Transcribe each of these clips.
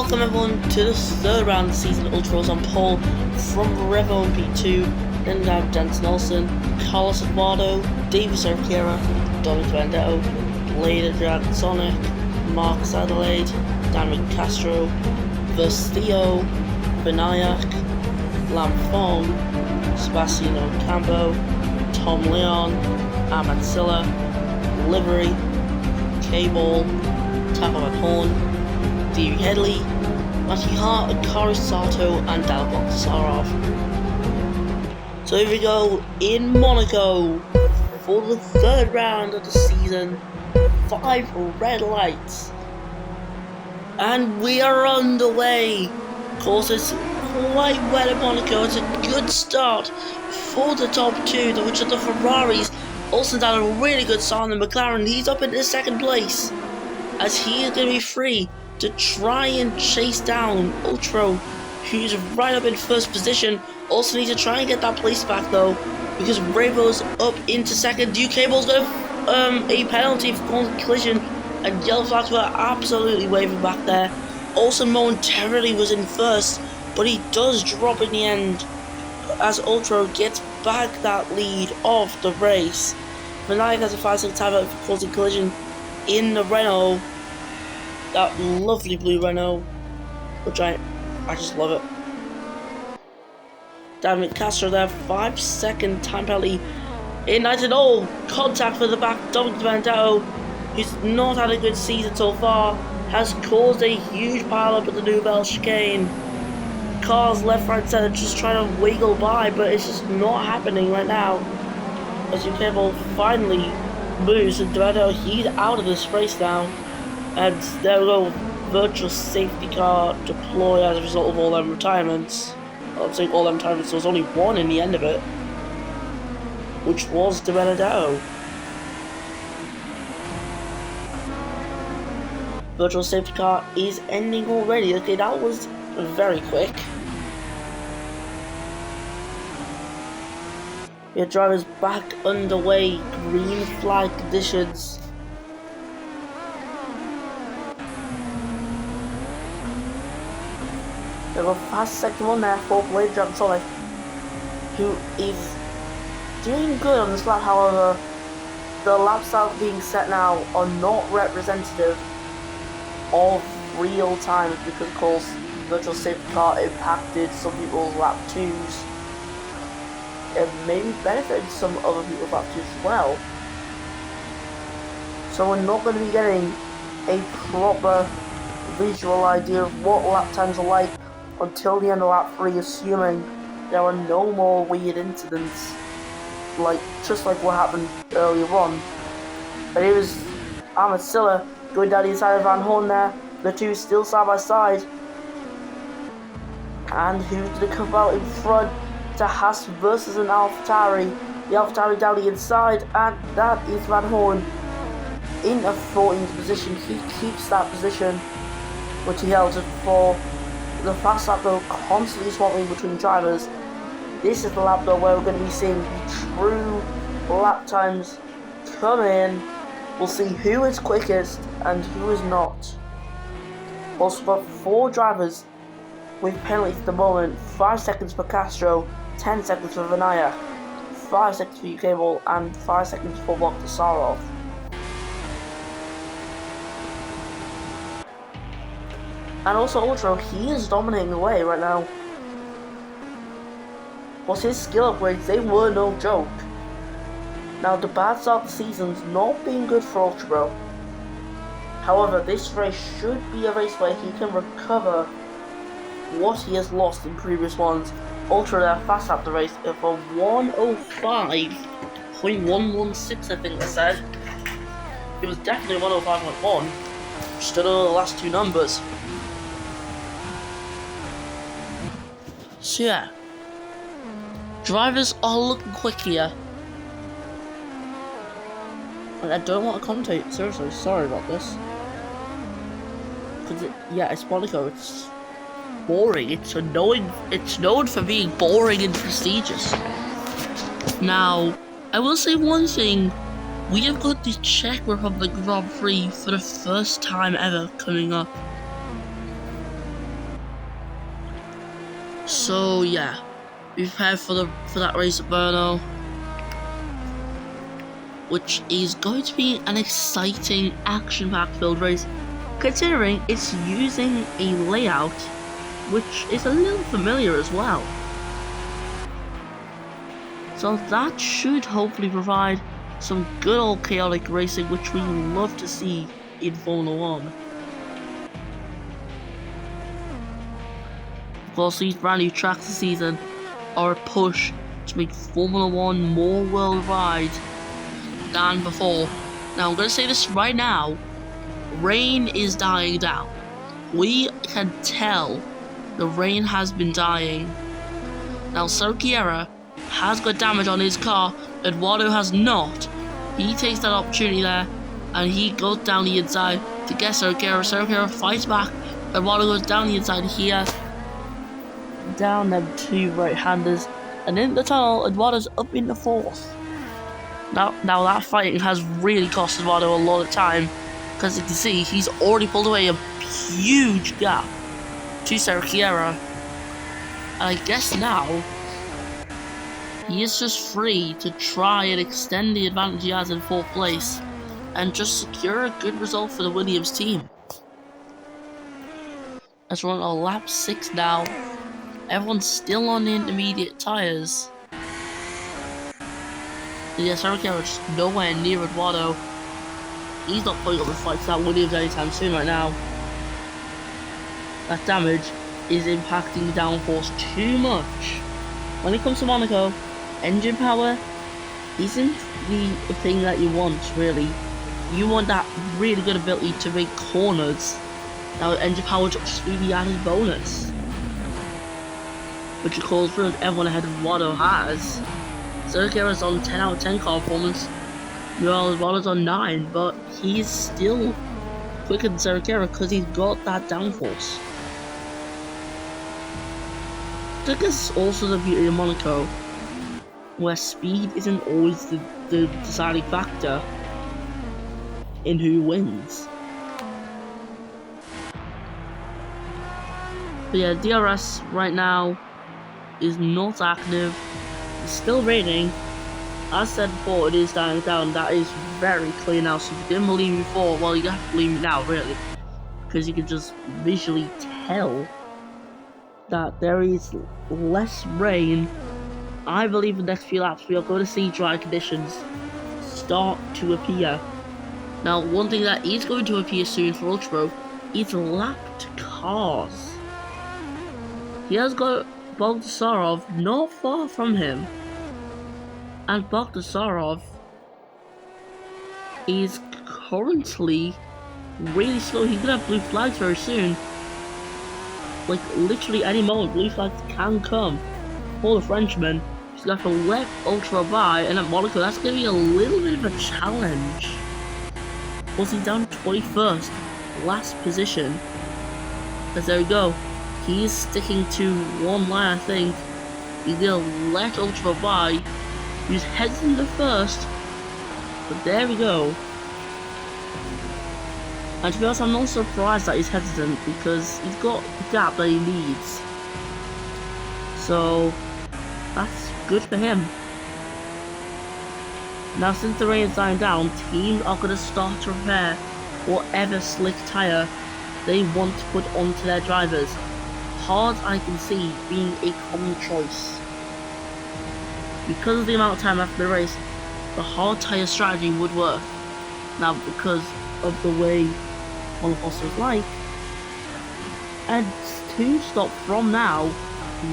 Welcome everyone to the third round of the season. Ultras on pole from Revo in P2. Then we have Denson Olsen, Carlos Eduardo, Davis Arquera, Dominic Vendetto, Blade Dragon Sonic, Marcus Adelaide, Damien Castro, Vestio, Benayak, Lamfong, Sebastiano Campo, Tom Leon, Ahmed Silla, Livery, K-Ball, Taco Van Horn, Stevie Headley, Matty Hart, Akari Sato, and Dalbok Sarov. So here we go in Monaco for the third round of the season. 5 red lights. And we are underway. Of course, it's quite wet in Monaco. It's a good start for the top two, which are the Ferraris. Olsen's had a really good start on the McLaren. He's up into second place, as he is going to be free to try and chase down Ultra, who's right up in first position. Also needs to try and get that place back though, because Bravo's up into second. UK-Ball's got a penalty for causing collision, and yellow flags were absolutely waving back there. Also momentarily was in first, but he does drop in the end as Ultra gets back that lead of the race. Benayak has a 5-second timeout for causing collision in the Renault. That lovely blue Renault, which I just love it. Damien Castro there, 5-second time penalty. Ignited contact for the back. Dominic Vendetto, who's not had a good season so far, has caused a huge pile up at the Nouvelle chicane. Cars left, right, center just trying to wiggle by, but it's just not happening right now. As UK-Ball finally moves, and Vendetto, he's out of this race now. And there we go, virtual safety car deployed as a result of all them retirements. I'm saying all them retirements, there was only one in the end of it, which was De Benedetto. Virtual safety car is ending already. Okay, that was very quick. Your drivers back underway, green flag conditions. There's a fast second one there for Blade Dragon Sonic, who is doing good on this lap. However, the laps that are being set now are not representative of real time, because of course virtual safety car impacted some people's lap 2s. It maybe benefited some other people's lap 2s as well. So we're not going to be getting a proper visual idea of what lap times are like until the end of lap 3, assuming there are no more weird incidents, just like what happened earlier on. But it was Ahmed Silla going down the inside of Van Horn there, the two still side by side. And who's going to come out in front? To Haas versus an AlphaTauri. The AlphaTauri down the inside, and that is Van Horn in a 14th position. He keeps that position, which he held it for the fast lap though, constantly swapping between drivers. This is the lap though where we're going to be seeing the true lap times come in. We'll see who is quickest and who is not. Also got 4 drivers with penalties at the moment. 5 seconds for Castro, 10 seconds for Benayak, 5 seconds for UK-Ball, and 5 seconds for Sarov. And also Ultra, he is dominating the way right now. Plus his skill upgrades, they were no joke. Now the bad start of the season's not being good for Ultra Bro. However, this race should be a race where he can recover what he has lost in previous ones. Ultra there fast up the race for 105.116, I think they said. It was definitely 105.1. Just don't know the last 2 numbers. So yeah, drivers are looking quick here. And I don't want to commentate, seriously, sorry about this. Because it's Monaco, it's boring, it's annoying, it's known for being boring and prestigious. Now, I will say one thing, we have got the Czech Republic Grand Prix for the first time ever coming up. So yeah, we prepared for that race at Brno, which is going to be an exciting, action-packed filled race, considering it's using a layout which is a little familiar as well. So that should hopefully provide some good old chaotic racing, which we love to see in Formula 1. Of course, these brand new tracks this season are a push to make Formula 1 more worldwide than before. Now, I'm going to say this right now, rain is dying down. We can tell the rain has been dying. Now, Sergio has got damage on his car, Eduardo has not. He takes that opportunity there, and he goes down the inside to get Sergio. Sergio fights back, Eduardo goes down the inside here, down them two right-handers, and in the tunnel, Eduardo's up in the fourth. Now that fighting has really cost Eduardo a lot of time, because you can see he's already pulled away a huge gap to Sergio. And I guess now he is just free to try and extend the advantage he has in fourth place and just secure a good result for the Williams team. As we're on our lap 6 now, everyone's still on the intermediate tyres. Yeah, Sergio is nowhere near Eduardo. He's not putting up the fights that Williams anytime soon right now. That damage is impacting the downforce too much. When it comes to Monaco, engine power isn't the thing that you want, really. You want that really good ability to make corners. Now, engine power is just the added bonus, which of course everyone ahead of Eduardo has. Sergio is on 10 out of 10 car performance, while Eduardo's on 9, but he's still quicker than Sergio because he's got that downforce. I think it's also the beauty of Monaco, where speed isn't always the deciding factor in who wins. But yeah, DRS right now is not active. It's still raining. As said before, it is dying down. That is very clear now. So if you didn't believe me before, well, you have to believe me now, really, because you can just visually tell that there is less rain. I believe in the next few laps we are going to see dry conditions start to appear. Now, one thing that is going to appear soon for Ultra is lapped cars. He has got Bogdasarov not far from him, and Bogdasarov is currently really slow. He's gonna have blue flags very soon. Like, literally any moment, blue flags can come for the Frenchman. He's gonna have to let Ultra by, and at Monaco, that's gonna be a little bit of a challenge. Was he down 21st, last position? As there we go. He's sticking to one line, I think. He's gonna let Ultra by. He's hesitant at first, but there we go. And to be honest, I'm not surprised that he's hesitant, because he's got the gap that he needs. So that's good for him. Now, since the rain is dying down, teams are going to start to prepare whatever slick tyre they want to put onto their drivers. Hard, I can see, being a common choice. Because of the amount of time after the race, the hard tyre strategy would work. Now, because of the way monopost is like, and 2 stop from now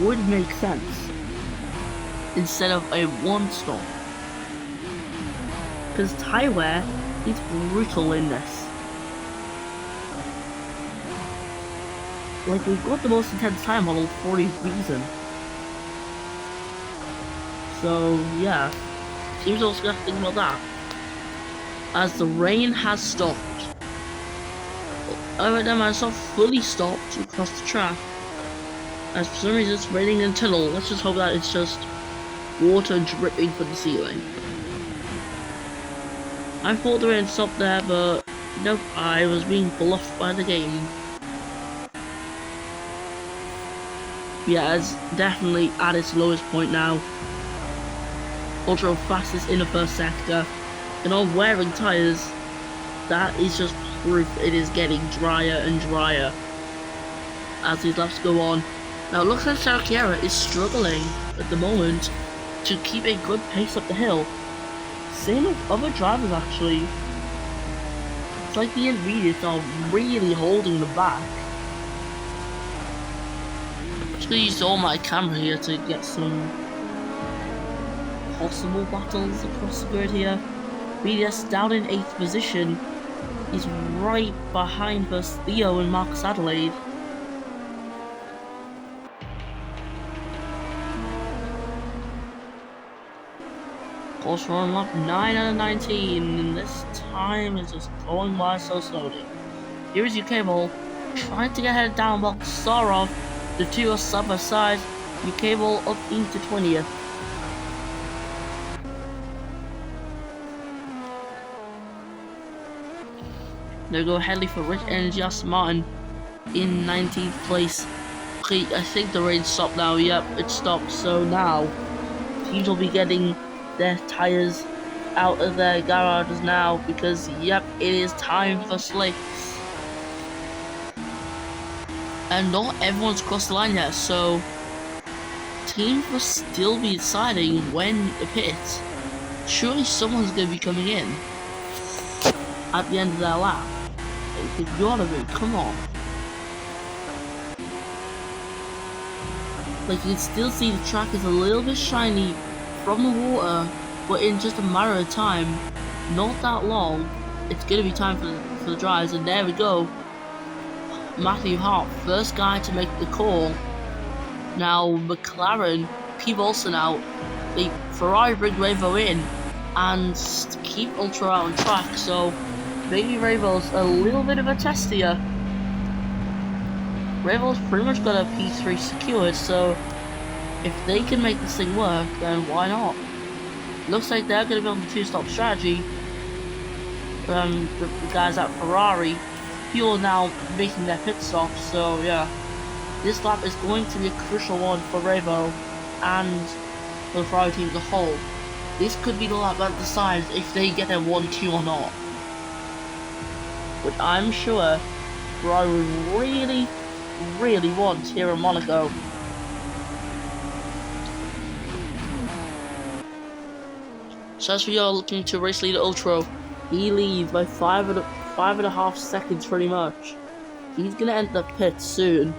would make sense instead of a 1 stop, because tyre wear is brutal in this. Like, we've got the most intense tyre model for a reason. So yeah, teams also have to think about that. As the rain has stopped, right now it's not fully stopped across the track, as for some reason it's raining in the tunnel. Let's just hope that it's just water dripping from the ceiling. I thought the rain stopped there, but nope, I was being bluffed by the game. Yeah, it's definitely at its lowest point now. Ultra fastest in the first sector, and on wearing tyres, that is just proof it is getting drier and drier as these laps go on. Now it looks like Sarah is struggling at the moment to keep a good pace up the hill. Same with other drivers actually. It's like the intermediates are really holding them back. I'm just gonna use all my camera here to get some possible battles across the grid here. BDS down in 8th position. He's right behind both Theo and Marcus Adelaide. Of course, we're on lap 9 out of 19, and this time is just going by so slowly. Here is UK trying to get headed down while Sarov, the two are side by side. UK up into 20th. They go Headley for Rich Energy Aston Martin in 19th place. Okay, I think the rain stopped now. Yep, it stopped. So now teams will be getting their tyres out of their garages now because yep, it is time for slicks. And not everyone's crossed the line yet, so teams will still be deciding when to pit. Surely someone's going to be coming in at the end of their lap. You gotta be, come on. Like, you can still see the track is a little bit shiny from the water, but in just a matter of time, not that long, it's gonna be time for the drives. And there we go. Matthew Hart, first guy to make the call. Now McLaren, P. Wilson out. The Ferrari bring Revo in and keep Ultra out on track. So maybe Revo's a little bit of a test here. Revo's pretty much got a P3 secured, so if they can make this thing work, then why not? Looks like they're going to be on the two-stop strategy. The guys at Ferrari, people are now making their pit stops, so yeah. This lap is going to be a crucial one for Revo and for the Ferrari team as a whole. This could be the lap that decides if they get their 1-2 or not. But I'm sure Ferrari would really want here in Monaco. So as we are looking to race leader Ultra, he leads by 5.5 seconds pretty much. He's gonna enter the pit soon.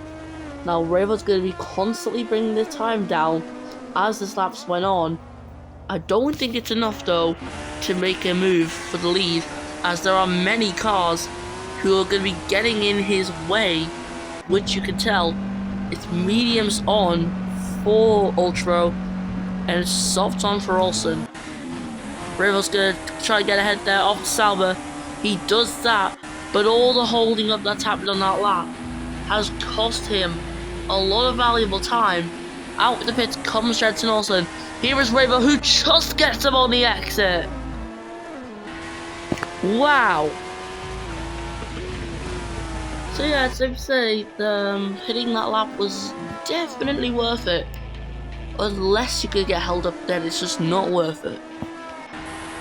Now Revo's gonna be constantly bringing the time down as this laps went on. I don't think it's enough though to make a move for the lead, as there are many cars who are going to be getting in his way, which you can tell it's mediums on for Ultra and it's softs on for Olsen. Revo's going to try to get ahead there off Sauber. He does that, but all the holding up that's happened on that lap has cost him a lot of valuable time. Out in the pits comes Jensen Olsen. Here is Revo, who just gets him on the exit. Wow. So yeah, as I say, hitting that lap was definitely worth it. Unless you could get held up, then it's just not worth it.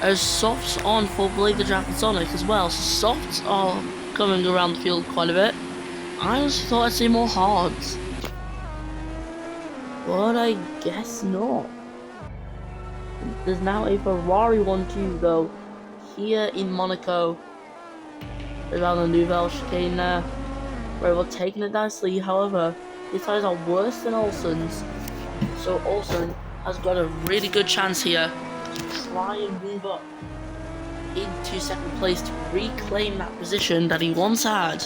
As softs on for Blade the Dragon Sonic as well, so softs are coming around the field quite a bit. I just thought I'd see more hards, but I guess not. There's now a Ferrari 1-2 though, here in Monaco. Around the Nouvelle chicane there. Revo taking it nicely, however, his tyres are worse than Olsen's. So Olsen has got a really good chance here to try and move up into second place to reclaim that position that he once had.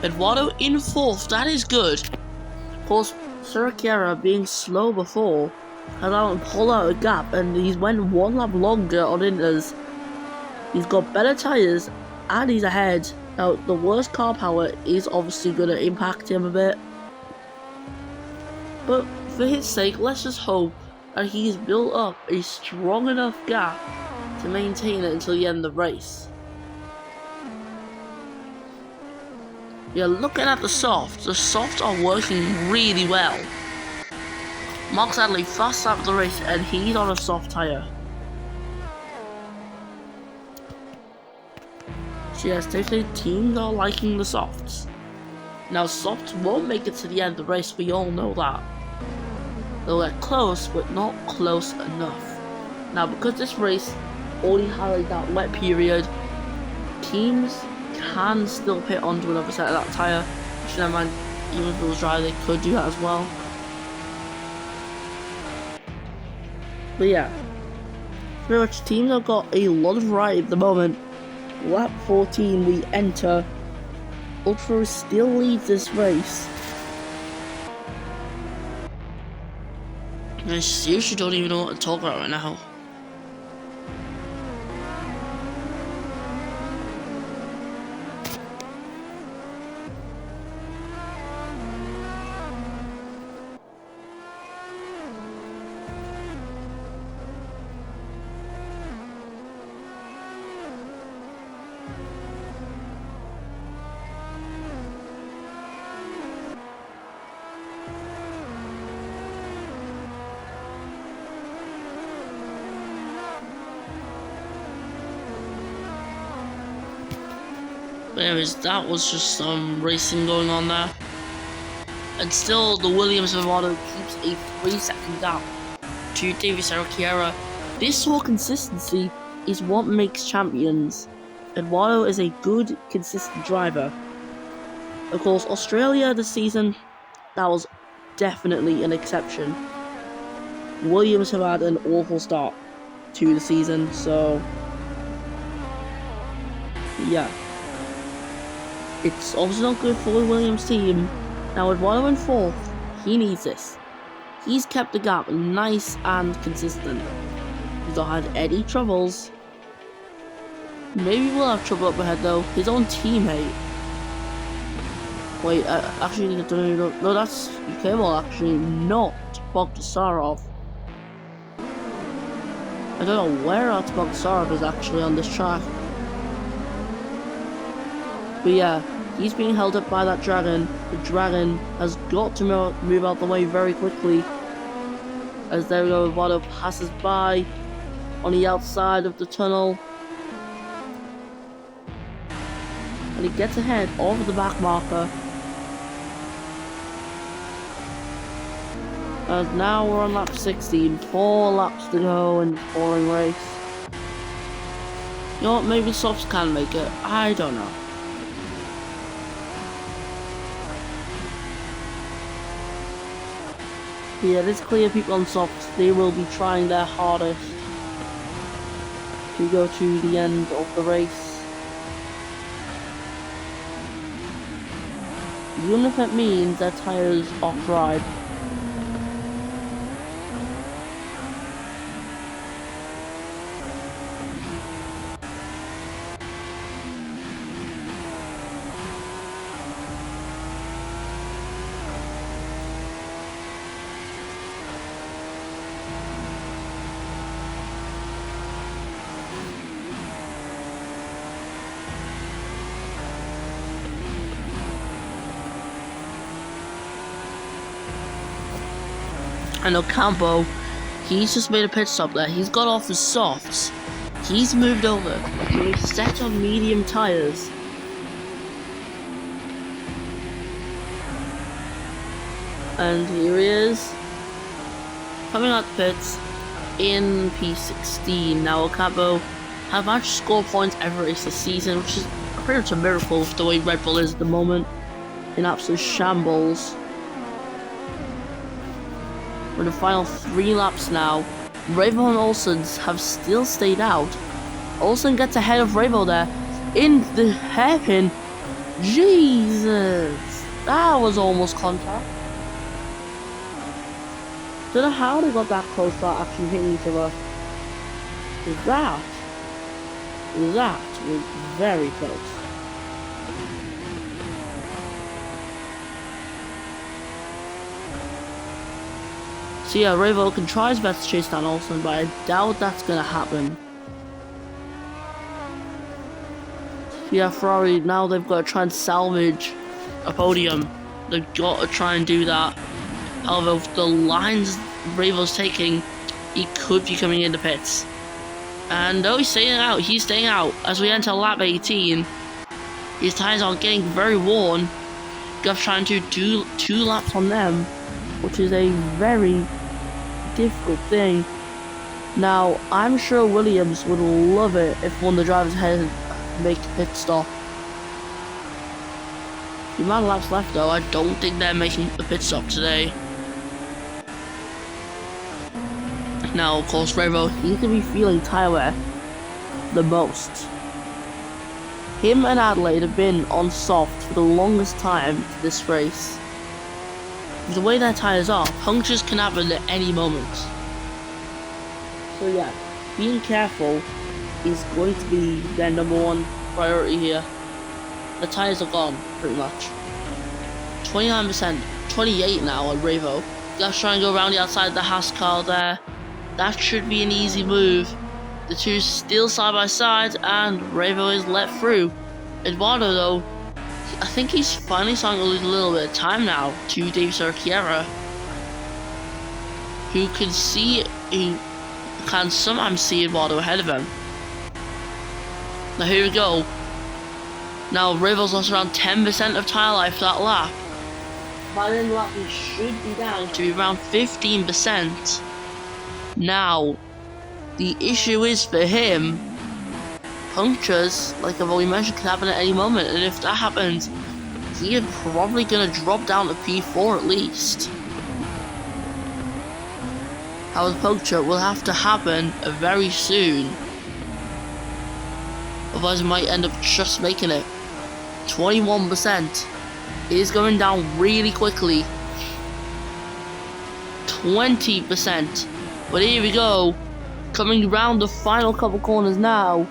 Eduardo in 4th, that is good. Of course, Surakiera being slow before allowed him to pull out a gap, and he's went one lap longer on Inters. He's got better tyres and he's ahead. Now the worst car power is obviously going to impact him a bit, but for his sake, let's just hope that he's built up a strong enough gap to maintain it until the end of the race. Yeah, looking at the softs are working really well. Mark Sadley fast out of the race and he's on a soft tyre. So yes, definitely teams are liking the softs. Now softs won't make it to the end of the race, we all know that. They'll get close, but not close enough. Now because this race only had like that wet period, teams can still pit onto another set of that tyre. Which never mind, even if it was dry, they could do that as well. But yeah, pretty much teams have got a lot of variety at the moment. Lap 14 we enter. Ultra still leads this race. I seriously don't even know what to talk about right now. But anyways, that was just some racing going on there. And still, the Williams Monaco keeps a 3-second gap to Davis Arquera. This sort of consistency is what makes champions. Eduardo is a good, consistent driver. Of course, Australia this season, that was definitely an exception. Williams have had an awful start to the season, so yeah. It's obviously not good for the Williams team. Now Eduardo in 4th, he needs this. He's kept the gap nice and consistent. He's not had any troubles. Maybe we'll have trouble up ahead though. His own teammate. Wait, actually, I don't know. No, that's okay. Well, actually, not Bogdasarov. I don't know where else Bogdasarov is actually on this track. But yeah, he's being held up by that dragon. The dragon has got to move out the way very quickly. As there we go, Eduardo passes by on the outside of the tunnel. And he gets ahead of the back marker. And now we're on lap 16. 4 laps to go in this boring race. You know what, maybe softs can make it. I don't know. Yeah, it's clear people on softs, they will be trying their hardest to go to the end of the race. Even if it means their tyres off-ride. And Ocampo, he's just made a pit stop there. He's got off his softs. He's moved over to a set of medium tyres. And here he is, coming out the pits in P16. Now Ocampo have managed to score points every race this season, which is pretty much a miracle the way Red Bull is at the moment. In absolute shambles. For the final 3 laps now, Revo and Olsen's have still stayed out. Olsen gets ahead of Revo there in the hairpin. Jesus, that was almost contact. Don't know how they got that close without actually hitting each other. That was very close. So yeah, Revo can try his best to chase down Olsen, but I doubt that's gonna happen. So yeah, Ferrari, now they've got to try and salvage a podium. They've got to try and do that. However, with the lines Bravo's taking, he could be coming into pits. And though he's staying out as we enter lap 18. His tyres are getting very worn. Guff's trying to do 2 laps on them, which is a very difficult thing. Now, I'm sure Williams would love it if one of the drivers had to make a pit stop. The amount of laps left though, I don't think they're making a pit stop today. Now, of course, Revo, he's going to be feeling tyre wear the most. Him and Adelaide have been on soft for the longest time to this race. With the way their tyres are, punctures can happen at any moment. So yeah, being careful is going to be their #1 priority here. The tyres are gone, pretty much. 29%, 28 now on Revo. Let's try and go around the outside of the Haas car there. That should be an easy move. The two still side by side, and Revo is let through. Eduardo, though, I think he's finally starting to lose a little bit of time now to Dave Cerchiera, who can sometimes see Eduardo ahead of him. Now here we go. Now Revo's lost around 10% of tyre life for that lap. By the end of the lap, he should be down to around 15%. Now, the issue is for him, punctures, like I've already mentioned, can happen at any moment, and if that happens, he is probably going to drop down to P4 at least. However, the puncture will have to happen very soon, otherwise he might end up just making it. 21% is going down really quickly. 20%, but here we go. Coming around the final couple corners now,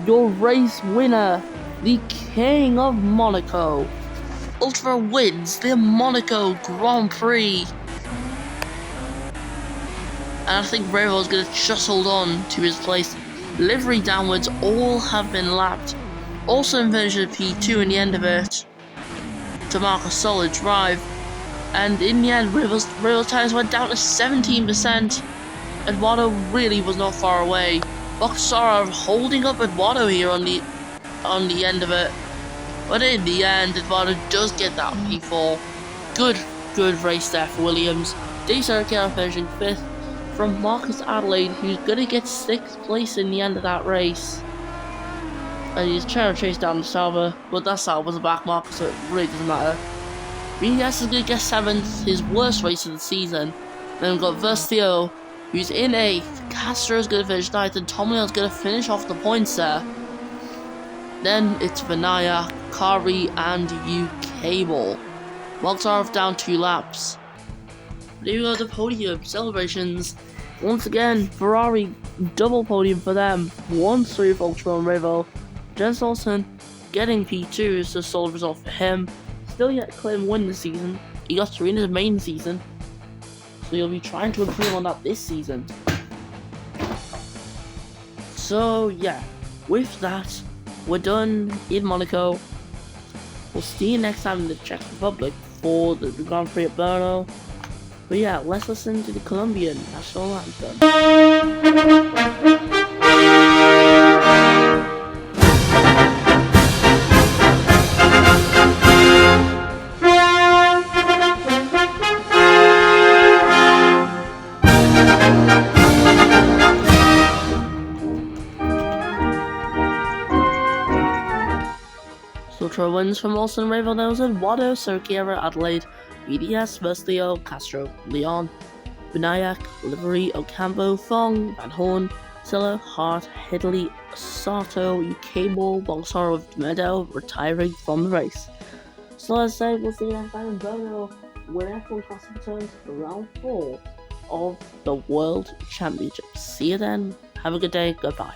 your race winner, the King of Monaco. Ultra wins the Monaco Grand Prix. And I think Revo's going to just hold on to his place. Livery downwards, all have been lapped. Also finished at P2 in the end of it to mark a solid drive. And in the end, Revo's tyres went down to 17%. Eduardo really was not far away. Boxara holding up Eduardo here on the end of it. But in the end, Eduardo does get that P4. Good race there for Williams. Dave Cerchiera finishing 5th from Marcus Adelaide, who's going to get 6th place in the end of that race. And he's trying to chase down the Salva, but that Salva's a back marker, so it really doesn't matter. BDS is going to get 7th, his worst race of the season. Then we've got Versio, who's in 8th. Castro's going to finish 9th, and Tom Leon's going to finish off the points there. Then it's Vinaya, Kari, and Cable. Mokhtarov down 2 laps. There we go, the podium celebrations. Once again, Ferrari double podium for them. 1-3 for Ultra and Revo. Jens Olsen getting P2 is a solid result for him. Still yet to claim win this season. He got 3 in his main season, so he'll be trying to improve on that this season. So yeah, with that, we're done in Monaco. We'll see you next time in the Czech Republic for the Grand Prix at Brno. But yeah, let's listen to the Colombian national anthem. Ultra wins from Olsen, Revo, Nelson, Wado, Cerchiera, Adelaide, BDS, Versio, Castro, Leon, Vinayak, Livery, Ocampo, Fong, Van Horn, Silla, Hart, Headley, Sato, Cable, Bogsaro, Meadow, retiring from the race. So as I say, we'll see you next time in Brno, where F1 class returns for round 4 of the World Championship. See you then, have a good day, goodbye.